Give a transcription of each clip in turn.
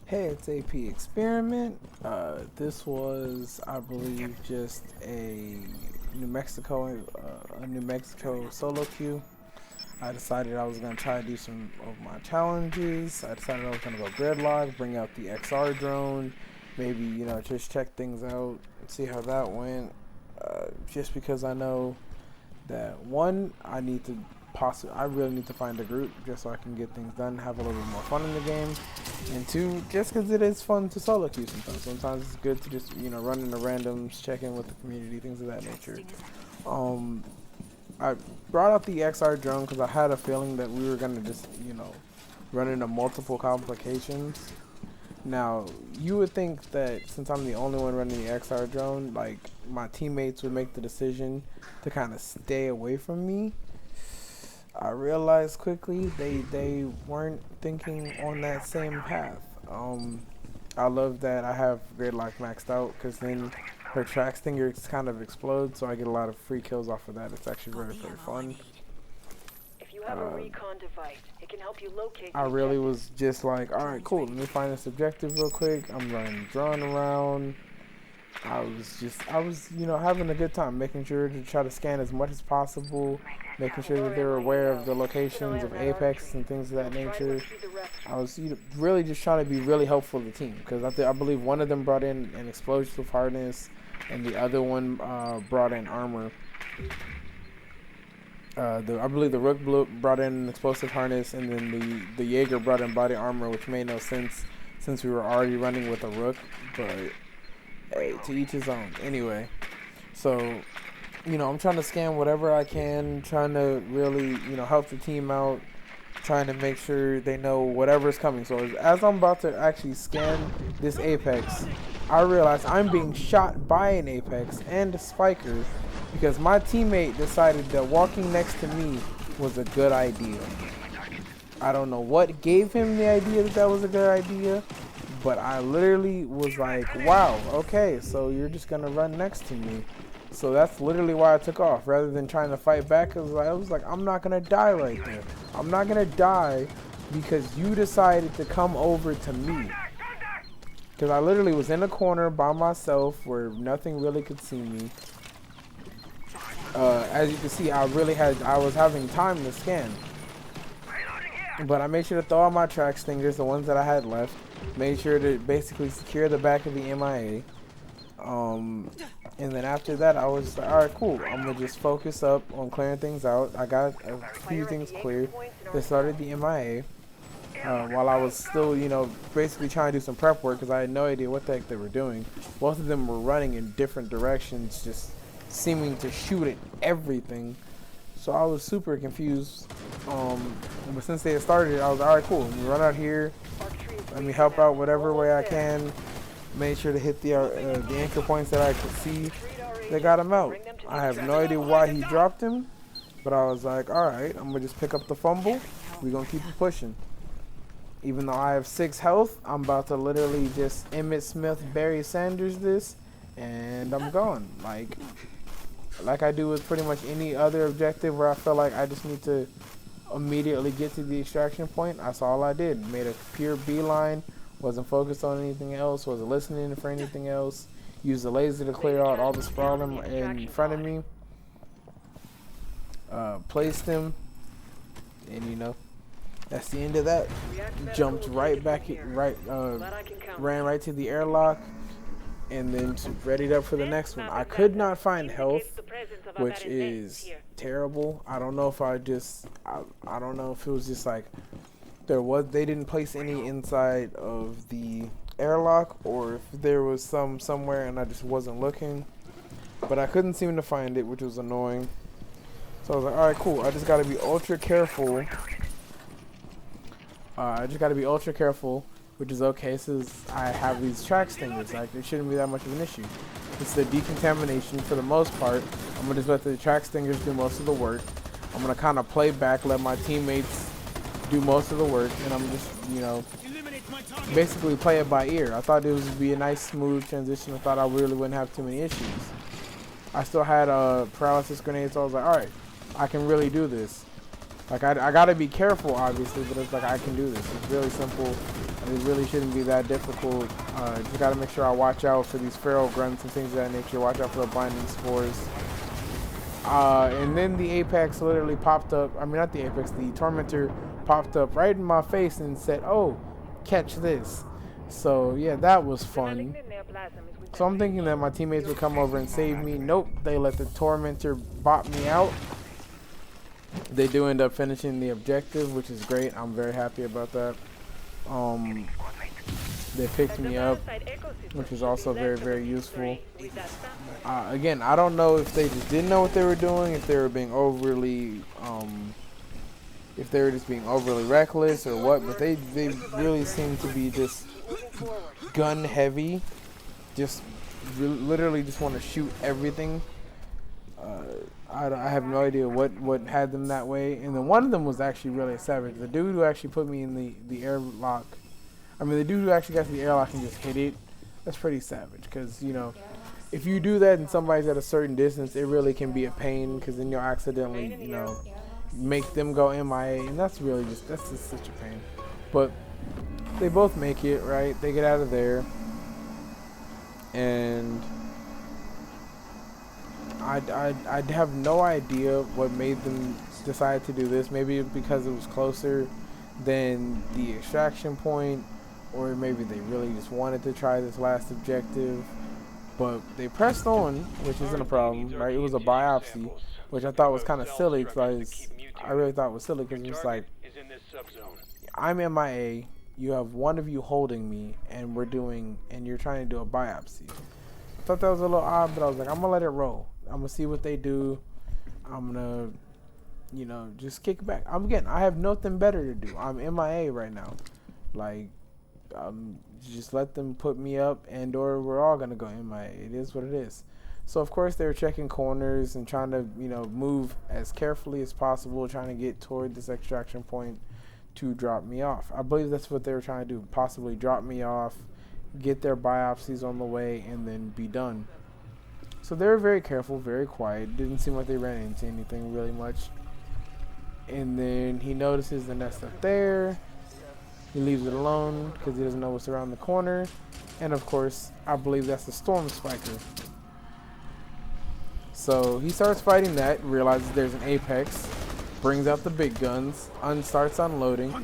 Hey, it's AP Experiment. This was, I believe, just New Mexico, a New Mexico solo queue. I decided I was gonna try to do some of my challenges. I decided I was gonna go gridlock, bring out the XR drone, maybe just check things out, see how that went. Just because I know that one, I really need to find a group just so I can get things done, have a little bit more fun in the game, and two, just because it is fun to solo queue sometimes. Sometimes it's good to just run into randoms, check in with the community, things of that nature. Um, I brought out the XR drone because I had a feeling that we were gonna just run into multiple complications. Now, you would think that since I'm the only one running the XR drone, like my teammates would make the decision to kind of stay away from me. I realized quickly they weren't thinking on that same path. I love that I have Gridlock maxed out because then her track stinger kind of explodes, so I get a lot of free kills off of that. It's actually very fun. If you have a recon device, it can help you locate I the really objective. was just like, alright, cool, let me find this objective real quick. I'm running drone around. I was, having a good time, making sure to try to scan as much as possible, making sure that they're aware of the locations of Apex and things of that nature. I was really just trying to be really helpful to the team because I believe one of them brought in an explosive harness and the other one brought in armor. I believe the Rook brought in an explosive harness, and then the Jaeger brought in body armor, which made no sense since we were already running with a Rook. But hey, to each his own. Anyway, so I'm trying to scan whatever I can, trying to really help the team out, trying to make sure they know whatever's coming. So as I'm about to actually scan this Apex, I realize I'm being shot by an Apex and a Spiker because my teammate decided that walking next to me was a good idea. I don't know what gave him the idea that that was a good idea, but I literally was like, wow, okay, so you're just going to run next to me. So that's literally why I took off rather than trying to fight back, because I was like, I'm not going to die right there. I'm not going to die because you decided to come over to me. Because I literally was in a corner by myself where nothing really could see me. As you can see, I was having time to scan. But I made sure to throw out my track stingers, the ones that I had left. Made sure to basically secure the back of the MIA. And then after that, I was like, alright, cool. I'm going to just focus up on clearing things out. I got a few things cleared. They started the MIA. While I was still, basically trying to do some prep work because I had no idea what the heck they were doing. Both of them were running in different directions, just seeming to shoot at everything. So I was super confused. But since they had started, I was alright, cool. Let me run out here. Let me help out whatever way I can. Made sure to hit the anchor points that I could see. They got him out. I have no idea why he dropped him, but I was like, alright, I'm going to just pick up the fumble. We're going to keep it pushing. Even though I have 6 health, I'm about to literally just Emmitt Smith, Barry Sanders this, and I'm gone. Like I do with pretty much any other objective where I feel like I just need to immediately get to the extraction point. That's all I did. Made a pure beeline. Wasn't focused on anything else. Wasn't listening for anything else. Used the laser to clear out all the sprawl in front of me. Placed him. And that's the end of that. Jumped right back, ran right to the airlock, and then readied up for the next one. I could not find health, which is terrible. I don't know if I don't know if it was just like they didn't place any inside of the airlock, or if there was some somewhere and I just wasn't looking. But I couldn't seem to find it, which was annoying. So I was like, alright, cool. I just gotta be ultra careful. Which is okay since I have these track stingers. Like, it shouldn't be that much of an issue. It's the decontamination for the most part. I'm gonna just let the track stingers do most of the work. I'm gonna kind of play back, let my teammates do most of the work, and I'm just, basically play it by ear. I thought it would be a nice, smooth transition. I thought I really wouldn't have too many issues. I still had paralysis grenades, so I was like, alright, I can really do this. Like, I gotta be careful, obviously, but it's like, I can do this. It's really simple. It really shouldn't be that difficult. Just gotta make sure I watch out for these feral grunts and things of that nature. Watch out for the blinding spores. And then the apex literally popped up. I mean, not the apex, the tormentor popped up right in my face and said, "Oh, catch this." So yeah, that was fun. So I'm thinking that my teammates would come over and save me. Nope, they let the tormentor bot me out. They do end up finishing the objective, which is great. I'm very happy about that. They picked me up, which is also very, very useful. Again, I don't know if they just didn't know what they were doing, if they were being overly, if they were just being overly reckless or what, but they really seem to be just gun heavy, just literally just want to shoot everything. I have no idea what had them that way. And then one of them was actually really a savage. The dude who actually put me in the airlock, I mean the dude who actually got to the airlock and just hit it, that's pretty savage. Because, you know, if you do that and somebody's at a certain distance, it really can be a pain, because then you'll accidentally, you know, make them go MIA, and that's just such a pain. But they both make it, right? They get out of there, and I have no idea what made them decide to do this. Maybe it's because it was closer than the extraction point, or maybe they really just wanted to try this last objective. But they pressed on, which isn't a problem, right? It was a biopsy, which I thought was kind of silly, because I really thought it was silly, because it was like, I'm MIA, you have one of you holding me, and you're trying to do a biopsy. I thought that was a little odd, but I was like, I'm gonna let it roll. I'm gonna see what they do. I'm gonna, you know, just kick back. I have nothing better to do. I'm MIA right now. Like, just let them put me up, and or we're all gonna go MIA. It is what it is. So of course they were checking corners and trying to, you know, move as carefully as possible, trying to get toward this extraction point to drop me off. I believe that's what they were trying to do, possibly drop me off, get their biopsies on the way, and then be done. So they were very careful, very quiet. Didn't seem like they ran into anything really much. And then he notices the nest up there. He leaves it alone because he doesn't know what's around the corner. And of course, I believe that's the storm spiker. So he starts fighting that, realizes there's an apex, brings out the big guns, starts unloading.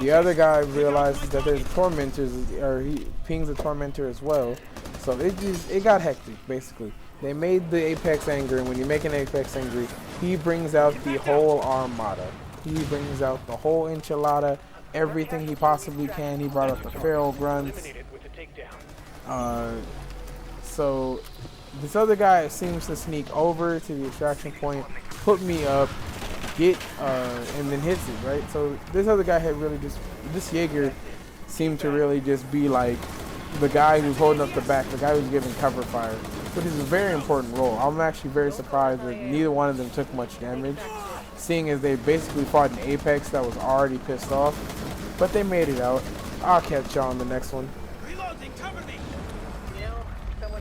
The other guy realizes that there's tormentors, or he pings a tormentor as well. So it got hectic, basically. They made the apex angry, and when you make an apex angry, he brings out the whole armada. He brings out the whole enchilada, everything he possibly can. He brought out the feral grunts. So this other guy seems to sneak over to the extraction point, put me up, and then hits it, right? So this other guy had really this Jaeger seemed to really just be like the guy who's holding up the back, the guy who's giving cover fire, which is a very important role. I'm actually very surprised that neither one of them took much damage, seeing as they basically fought an apex that was already pissed off. But they made it out. I'll catch y'all on the next one. Reloading, cover me.